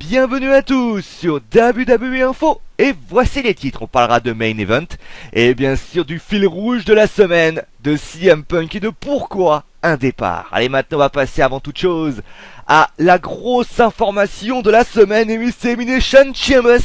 Bienvenue à tous sur WWE Info et voici les titres. On parlera de Main Event et bien sûr du fil rouge de la semaine, de CM Punk et de pourquoi un départ. Allez, maintenant on va passer avant toute chose à la grosse information de la semaine. Et oui, c'est Elimination Chamber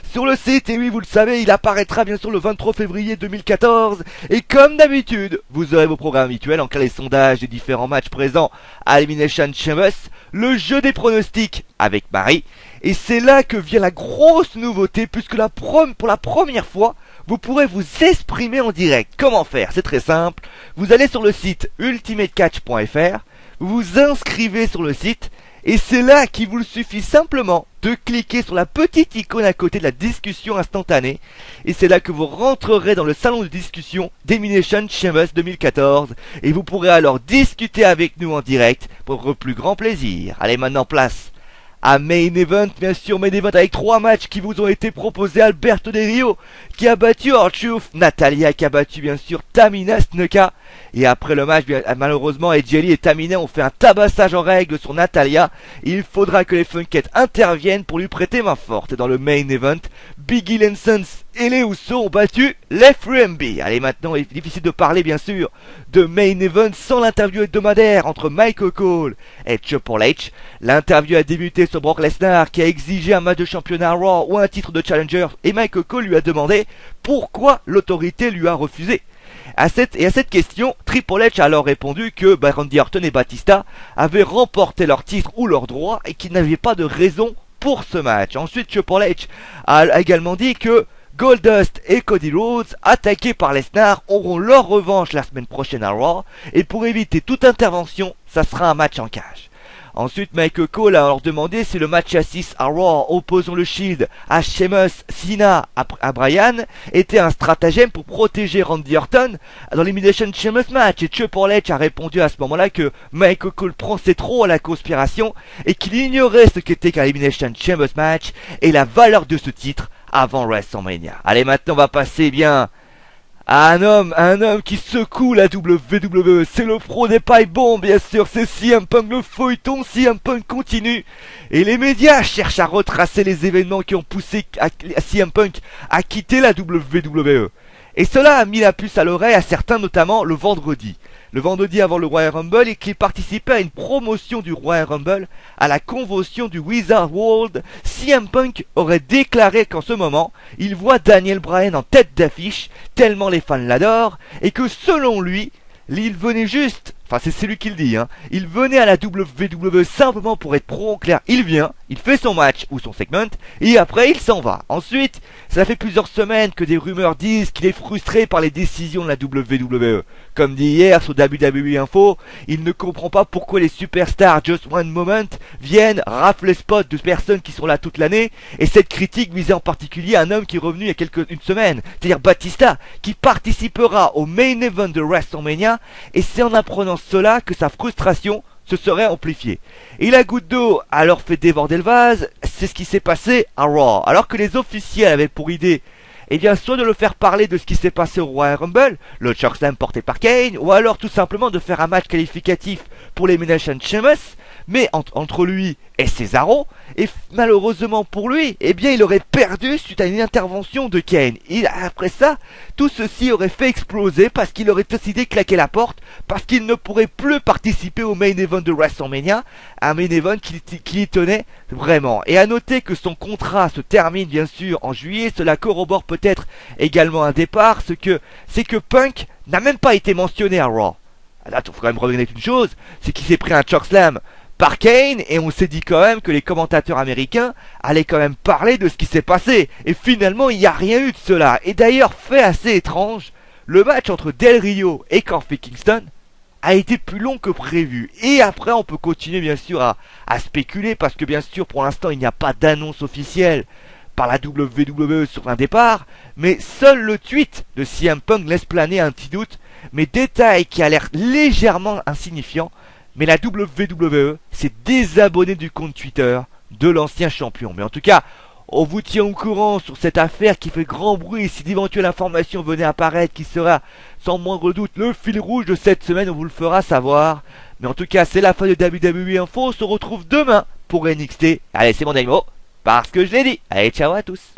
sur le site. Et oui, vous le savez, il apparaîtra bien sûr le 23 février 2014. Et comme d'habitude, vous aurez vos programmes habituels en cas les sondages des différents matchs présents à Elimination Chamber, le jeu des pronostics avec Marie. Et c'est là que vient la grosse nouveauté, puisque pour la première fois, vous pourrez vous exprimer en direct. Comment faire? C'est très simple. Vous allez sur le site ultimatecatch.fr, vous vous inscrivez sur le site, et c'est là qu'il vous suffit simplement de cliquer sur la petite icône à côté de la discussion instantanée, et c'est là que vous rentrerez dans le salon de discussion d'Elimination Chamber 2014, et vous pourrez alors discuter avec nous en direct pour votre plus grand plaisir. Allez, maintenant place à Main Event, bien sûr, Main Event avec 3 matchs qui vous ont été proposés. Alberto Del Rio qui a battu R-Truth, Natalia qui a battu bien sûr Tamina Snuka, et après le match, malheureusement, Edge Lee et Tamina ont fait un tabassage en règle sur Natalia. Il faudra que les Funkettes interviennent pour lui prêter main forte. Et dans le Main Event, Biggie Lansons et les Usos ont battu les 3MB. Allez, maintenant, il est difficile de parler bien sûr de Main Event sans l'interview hebdomadaire entre Michael Cole et Triple H. L'interview a débuté sur Brock Lesnar qui a exigé un match de championnat Raw ou un titre de Challenger, et Michael Cole lui a demandé pourquoi l'autorité lui a refusé. À cette question, Triple H a alors répondu que Randy Orton et Batista avaient remporté leur titre ou leurs droits et qu'ils n'avaient pas de raison pour ce match. Ensuite, Triple H a également dit que Goldust et Cody Rhodes, attaqués par Lesnar, auront leur revanche la semaine prochaine à Raw, et pour éviter toute intervention, ça sera un match en cage. Ensuite, Michael Cole a alors demandé si le match à 6 à Raw opposant le Shield à Sheamus, Cena à Bryan était un stratagème pour protéger Randy Orton dans l'Elimination Chamber match, et Triple H a répondu à ce moment-là que Michael Cole pensait trop à la conspiration et qu'il ignorait ce qu'était qu'un Elimination Chamber match et la valeur de ce titre avant WrestleMania. Allez, maintenant on va passer à un homme qui secoue la WWE. C'est le pro des pailles bombes, bien sûr, c'est CM Punk, le feuilleton CM Punk continue. Et les médias cherchent à retracer les événements qui ont poussé CM Punk à quitter la WWE. Et cela a mis la puce à l'oreille à certains, notamment le vendredi avant le Royal Rumble, et qui participait à une promotion du Royal Rumble à la convention du Wizard World. CM Punk aurait déclaré qu'en ce moment, il voit Daniel Bryan en tête d'affiche, tellement les fans l'adorent, et que selon lui, il venait juste, c'est lui qui le dit, il venait à la WWE simplement pour être pro en clair. Il vient, il fait son match ou son segment, et après il s'en va. Ensuite, ça fait plusieurs semaines que des rumeurs disent qu'il est frustré par les décisions de la WWE. Comme dit hier sur WWE Info, il ne comprend pas pourquoi les superstars Just One Moment viennent rafler les spots de personnes qui sont là toute l'année, et cette critique visait en particulier un homme qui est revenu il y a une semaine, c'est-à-dire Batista, qui participera au Main Event de WrestleMania, et c'est en apprenant cela que sa frustration se serait amplifiée. Et la goutte d'eau a alors fait déborder le vase. C'est ce qui s'est passé à Raw. Alors que les officiels avaient pour idée, soit de le faire parler de ce qui s'est passé au Royal Rumble, le chokeslam porté par Kane, ou alors tout simplement de faire un match qualificatif pour l'Elimination Chamber, mais entre lui et Cesaro, et malheureusement pour lui, il aurait perdu suite à une intervention de Kane. Et après ça, tout ceci aurait fait exploser parce qu'il aurait décidé de claquer la porte, parce qu'il ne pourrait plus participer au Main Event de WrestleMania, un Main Event qui y tenait vraiment. Et à noter que son contrat se termine bien sûr en juillet, cela corrobore peut-être également un départ, c'est que Punk n'a même pas été mentionné à Raw. Là, il faut quand même reconnaître une chose, c'est qu'il s'est pris un chokeslam par Kane, et on s'est dit quand même que les commentateurs américains allaient quand même parler de ce qui s'est passé, et finalement il n'y a rien eu de cela. Et d'ailleurs, fait assez étrange, le match entre Del Rio et Kofi Kingston a été plus long que prévu. Et après on peut continuer bien sûr à spéculer, parce que bien sûr pour l'instant il n'y a pas d'annonce officielle par la WWE sur un départ, mais seul le tweet de CM Punk laisse planer un petit doute, mais détail qui a l'air légèrement insignifiant. Mais la WWE s'est désabonnée du compte Twitter de l'ancien champion. Mais en tout cas, on vous tient au courant sur cette affaire qui fait grand bruit. Si d'éventuelles informations venaient apparaître, qui sera sans moindre doute le fil rouge de cette semaine, on vous le fera savoir. Mais en tout cas, c'est la fin de WWE Info. On se retrouve demain pour NXT. Allez, c'est mon dernier mot. parce que je l'ai dit. Allez, ciao à tous.